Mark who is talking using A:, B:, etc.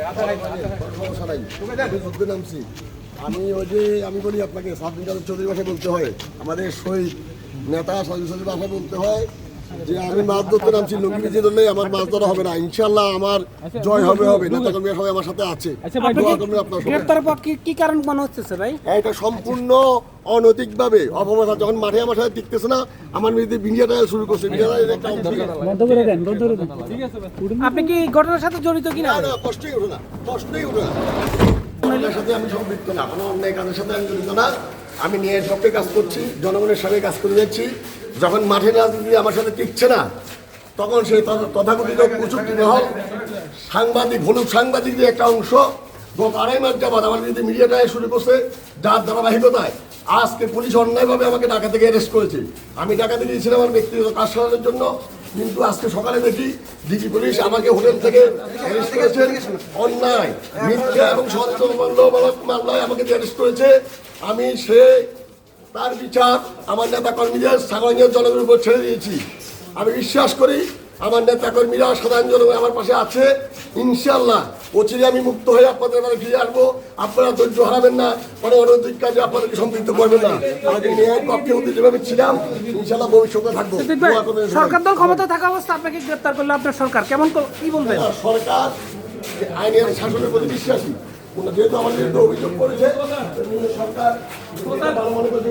A: সমস্যা নাই, আমি যুদ্ধে নামছি। আমি ওই যে আমি বলি আপনাকে সাবদিন চৌধুরী ভাষায় বলতে হয়, আমাদের শহীদ নেতা সহিদ ভাষায় বলতে হয় যে আমি মাছ ধরতে নামছি, লুঙ্গি ভিজে ধরলে আমার মাছ ধরা হবে না। ইনশাল্লাহ আমার জয় হবে হবে। নেতা কর্মীরা সবাই আমার সাথে আছে।
B: কি কারণ মনে হচ্ছে ভাই?
A: এটা সম্পূর্ণ অনৈতিকভাবে অপমাননা, যখন মাঠে আমার সাথে টিকতেছে না, আমার বিরুদ্ধে মিডিয়াটা শুরু করছে।
B: আপনি কি ঘটনার সাথে জড়িত কিনা?
A: না, কষ্টই উঠে না, কষ্টই উঠে না। অন্যের সাথে আমি সম্পৃক্ত না, কোনো অন্যায় কাজের সাথে আমি জড়িত না। আমি ন্যায়ের পক্ষে কাজ করছি, জনগণের সাথে কাজ করে যাচ্ছি। যখন মাঠে রাজনীতি আমার সাথে টিকছে না, তখন সেই তথাকথিত কুচুক্তি মহল সাংবাদিক, হলুদ সাংবাদিকদের একটা অংশ গত 2.5 মাস যাবৎ আমার বিরুদ্ধে মিডিয়াটা শুরু করছে, যার ধারাবাহিকতায় আজকে পুলিশ অন্যায়ভাবে আমাকে ঢাকা থেকে অ্যারেস্ট করেছে। আমি ঢাকাতে গিয়েছিলাম আমার ব্যক্তিগত কাজ সারানোর জন্য, কিন্তু আজকে সকালে দেখি ডিজি পুলিশ আমাকে হোটেল থেকে অ্যারেস্ট করেছে। অন্যায়, মিথ্যা এবং সত্যমূলক মামলায় আমাকে অ্যারেস্ট করেছে। আমি তার বিচার আমার নেতা কর্মীদের সাধারণ জনগণের উপর ছেড়ে দিয়েছি। আমি বিশ্বাস করি আমার নেতা কর্মীরা সাধারণ জনগণ আমার পাশে আছে। ইনশাল্লাহ অচিরে আমি মুক্ত হয়ে আপনাদের কাছে ফিরে আসবো। আপনারা ধৈর্য হারাবেন না, কোনো অনৈতিক কাজে আপনাদেরকে সম্পৃক্ত করবেন না। আগে ন্যায়ের পক্ষে যেভাবে ছিলাম, ইনশাল্লাহ ভবিষ্যতে থাকবো।
B: সরকার দল ক্ষমতা থাকা অবস্থা আপনাকে গ্রেপ্তার করলে আপনার সরকার কেমন কি বলবেন?
A: সরকার আইনের শাসনের প্রতি বিশ্বাসী, যেহেতু আমার বিরুদ্ধে অভিযোগ করেছে, সরকার ভালো মনে করছে।